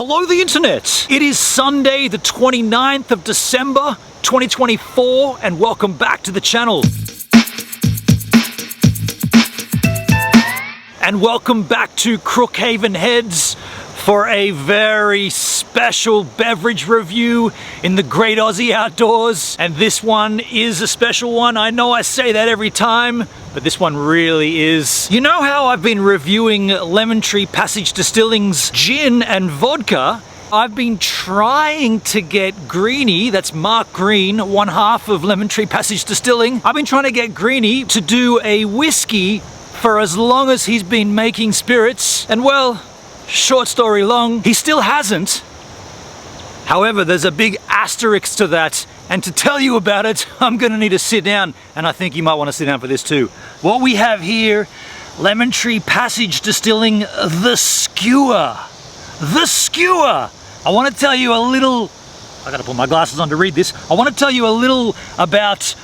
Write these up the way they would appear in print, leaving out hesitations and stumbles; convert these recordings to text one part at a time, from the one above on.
Hello the internet! It is Sunday the 29th of December 2024 and welcome back to the channel. And welcome back to Crookhaven Heads for a very special beverage review in the great Aussie outdoors. And this one is a special one. I know I say that every time, but this one really is. You know how I've been reviewing Lemon Tree Passage Distilling's gin and vodka? I've been trying to get Greeny, that's Marc Green, one half of Lemon Tree Passage Distilling. I've been trying to get Greeny to do a whiskey for as long as he's been making spirits. And well, short story long, he still hasn't. However, there's a big asterisk to that, and to tell you about it, I'm gonna need to sit down, and I think you might want to sit down for this too. What we have here, Lemon Tree Passage Distilling, the SKUA. The SKUA! I want to tell you a little, I gotta put my glasses on to read this. I want to tell you a little about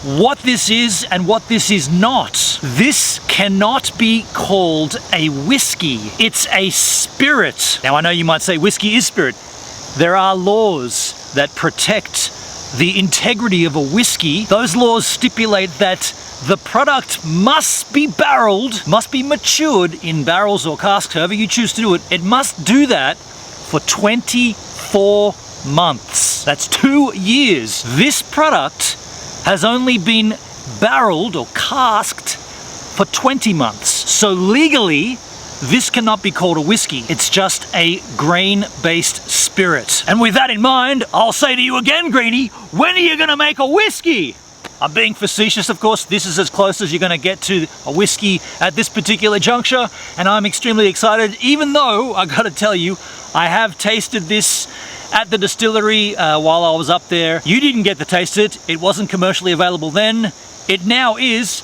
what this is and what this is not. This cannot be called a whiskey. It's a spirit. Now I know you might say whiskey is spirit. There are laws that protect the integrity of a whiskey. Those laws stipulate that the product must be barreled, must be matured in barrels or casks, however you choose to do it. It must do that for 24 months. That's 2 years. This product has only been barreled or casked for 20 months. So legally, this cannot be called a whiskey. It's just a grain-based spirit. And with that in mind, I'll say to you again, Greeny, when are you gonna make a whiskey? I'm being facetious, of course. This is as close as you're gonna get to a whiskey at this particular juncture, and I'm extremely excited, even though, I gotta tell you, I have tasted this at the distillery while I was up there. You didn't get to taste it. It wasn't commercially available then. It now is.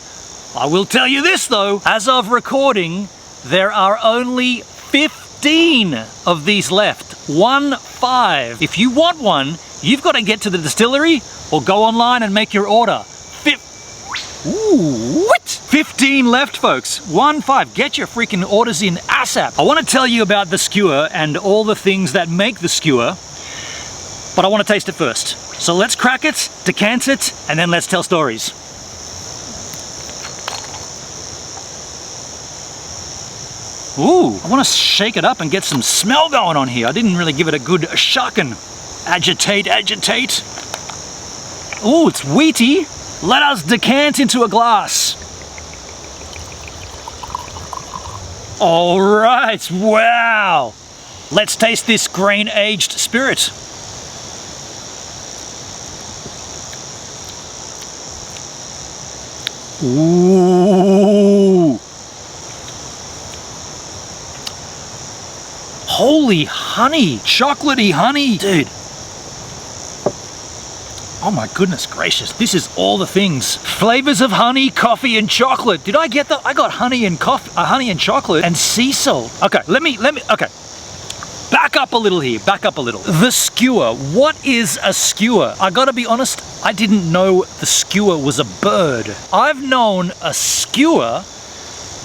I will tell you this though, as of recording, there are only 15 of these left. 15. If you want one, you've got to get to the distillery or go online and make your order. Ooh, what? 15 left, folks. 15. Get your freaking orders in ASAP. I want to tell you about the SKUA and all the things that make the SKUA, but I want to taste it first. So let's crack it, decant it, and then let's tell stories. Ooh, I want to shake it up and get some smell going on here. I didn't really give it a good shucking. Agitate. Ooh, it's wheaty. Let us decant into a glass. All right, wow. Let's taste this grain-aged spirit. Ooh. Holy honey, chocolatey honey, dude. Oh my goodness gracious, this is all the things. Flavors of honey, coffee, and chocolate. Did I get that? I got honey and coffee, honey and chocolate, and sea salt. Okay, let me, okay. Back up a little here, back up a little. The SKUA, what is a SKUA? I gotta be honest, I didn't know the SKUA was a bird. I've known a SKUA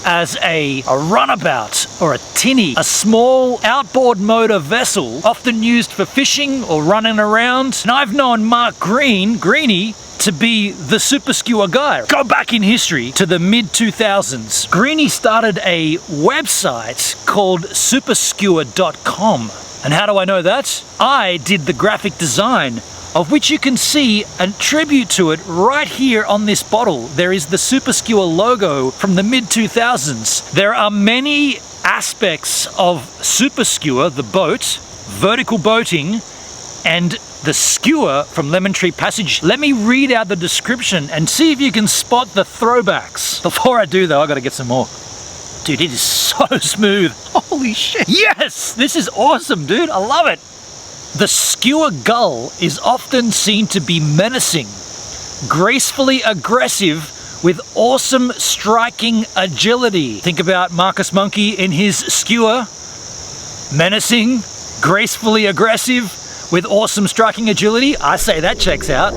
as a runabout or a tinny, a small outboard motor vessel often used for fishing or running around. And I've known Marc Green, Greeny, to be the super SKUA guy. Go back in history to the mid-2000s. Greeny started a website called superskua.com. And how do I know that? I did the graphic design, of which you can see a tribute to it right here on this bottle. There is the Super SKUA logo from the mid-2000s. There are many aspects of Super SKUA, the boat, vertical boating, and the SKUA from Lemon Tree Passage. Let me read out the description and see if you can spot the throwbacks. Before I do though, I gotta get some more. Dude, it is so smooth. Holy shit. Yes, this is awesome, dude. I love it. The SKUA gull is often seen to be menacing, gracefully aggressive, with awesome striking agility. Think about Marcus Monkey in his SKUA. Menacing, gracefully aggressive, with awesome striking agility. I say that checks out.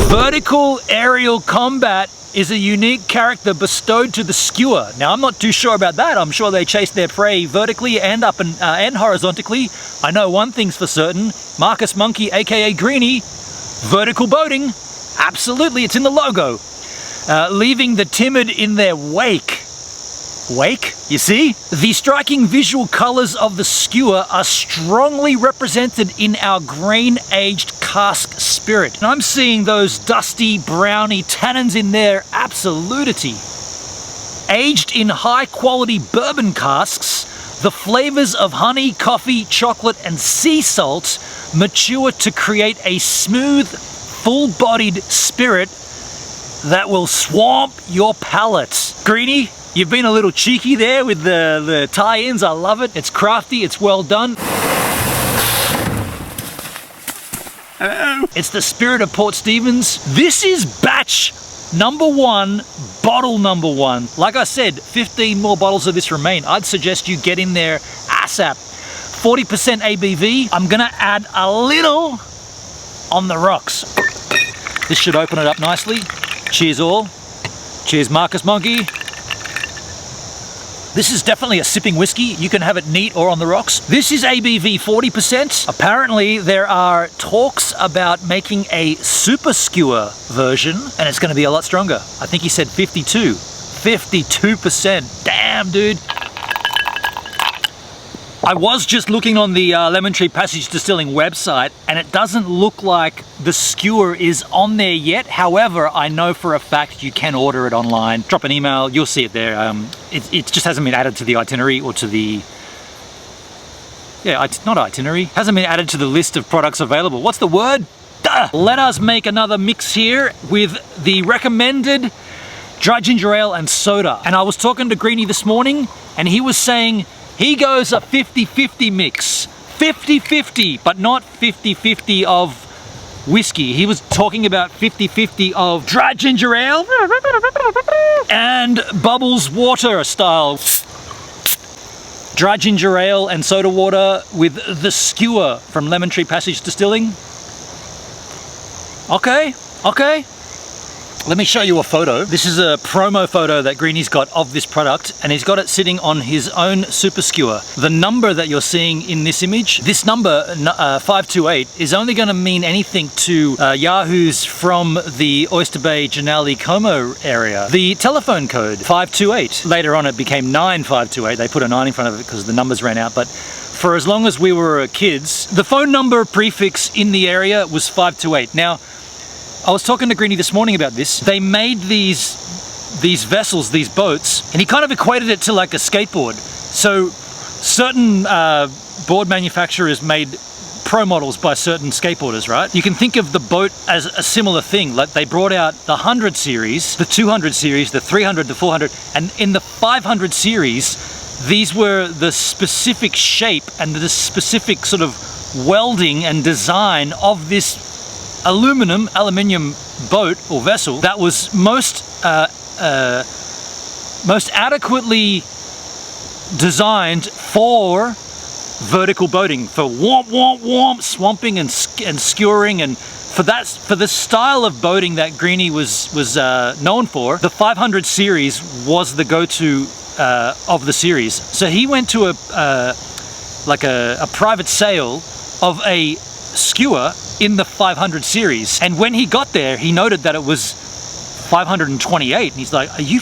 Vertical aerial combat is a unique character bestowed to the SKUA. Now, I'm not too sure about that. I'm sure they chase their prey vertically and up and horizontally. I know one thing's for certain. Marcus Monkey, aka Greenie, vertical boating. Absolutely, it's in the logo. Leaving the timid in their wake. Wake, you see? The striking visual colors of the SKUA are strongly represented in our grain-aged cask spirit. And I'm seeing those dusty, browny tannins in there, absolutity. Aged in high-quality bourbon casks, the flavors of honey, coffee, chocolate, and sea salt mature to create a smooth, full-bodied spirit that will swamp your palate. Greenie, you've been a little cheeky there with the tie-ins. I love it. It's crafty, it's well done. It's the spirit of Port Stephens. This is batch number 1, bottle number 1. Like I said, 15 more bottles of this remain. I'd suggest you get in there ASAP. 40% ABV. I'm gonna add a little on the rocks. This should open it up nicely. Cheers all. Cheers Marcus Monkey. This is definitely a sipping whiskey. You can have it neat or on the rocks. This is ABV 40%. Apparently there are talks about making a super SKUA version and it's gonna be a lot stronger. I think he said 52. 52%. Damn, dude. I was just looking on the Lemon Tree Passage Distilling website and it doesn't look like the SKUA is on there yet. However, I know for a fact you can order it online. Drop an email, you'll see it there. It just hasn't been added to the itinerary or to the... Yeah, not itinerary. Hasn't been added to the list of products available. What's the word? Duh! Let us make another mix here with the recommended dry ginger ale and soda. And I was talking to Greenie this morning and he was saying he goes a 50-50 mix. 50-50, but not 50-50 of whiskey. He was talking about 50-50 of dry ginger ale and bubbles water style. Dry ginger ale and soda water with the SKUA from Lemon Tree Passage Distilling. Okay, okay. Let me show you a photo. This is a promo photo that Greenie's got of this product and he's got it sitting on his own super SKUA. The number that you're seeing in this image, this number 528 is only going to mean anything to yahoos from the Oyster Bay, Janali, Como area. The telephone code 528. Later on it became 9528. They put a 9 in front of it because the numbers ran out, but for as long as we were kids, the phone number prefix in the area was 528. Now, I was talking to Greenie this morning about this. They made these vessels, these boats, and he kind of equated it to like a skateboard. So certain board manufacturers made pro models by certain skateboarders, right? You can think of the boat as a similar thing. Like they brought out the 100 series, the 200 series, the 300, the 400, and in the 500 series, these were the specific shape and the specific sort of welding and design of this aluminium boat or vessel that was most adequately designed for vertical boating, for swamping and skewering, and for the style of boating that Greenie was known for. The 500 series was the go-to of the series. So he went to a private sale of a SKUA in the 500 series, and when he got there he noted that it was 528 and he's like, are you,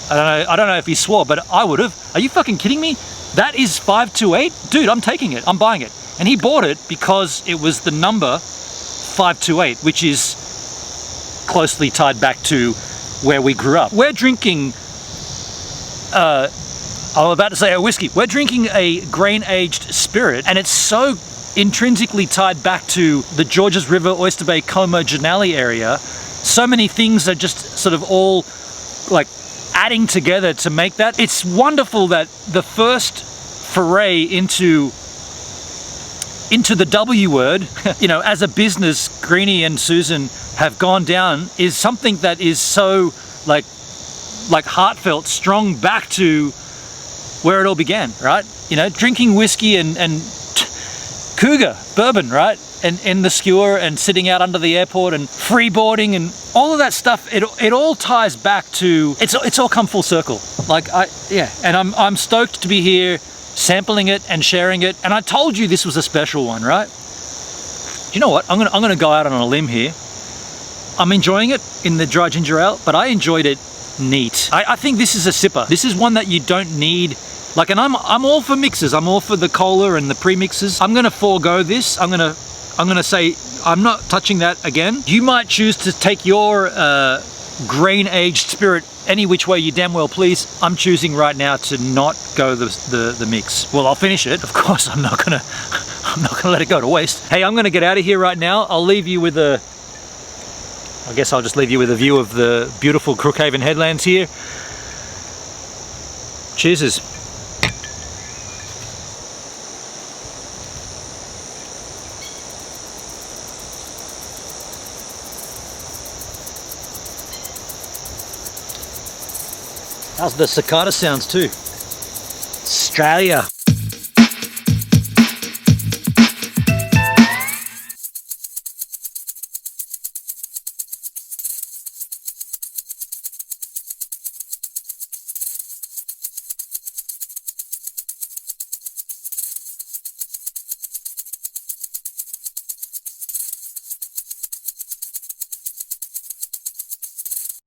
I don't know if he swore, but I would have. Are you fucking kidding me? That is 528? Dude, I'm taking it, I'm buying it. And he bought it because it was the number 528, which is closely tied back to where we grew up. We're drinking I'm about to say a whiskey. We're drinking a grain-aged spirit, and it's so intrinsically tied back to the Georges River, Oyster Bay, Como, Janali area. So many things are just sort of all like adding together to make that. It's wonderful that the first foray into the W word, you know, as a business, Greenie and Susan have gone down, is something that is so like heartfelt, strong back to where it all began, right? You know, drinking whiskey and cougar, bourbon, right? in the SKUA and sitting out under the airport and freeboarding and all of that stuff, it all ties back to, it's all come full circle. Like, and I'm stoked to be here sampling it and sharing it. And I told you this was a special one, right? You know what? I'm gonna go out on a limb here. I'm enjoying it in the dry ginger ale, but I enjoyed it neat. I think this is a sipper. This is one that you don't need. Like, and I'm all for mixes. I'm all for the cola and the pre-mixes. I'm gonna forego this. I'm gonna say I'm not touching that again. You might choose to take your grain-aged spirit any which way you damn well please. I'm choosing right now to not go the mix. Well, I'll finish it. Of course, I'm not gonna let it go to waste. Hey, I'm gonna get out of here right now. I'll leave you with I guess I'll just leave you with a view of the beautiful Crookhaven headlands here. Cheers. How's the cicada sounds too? Australia.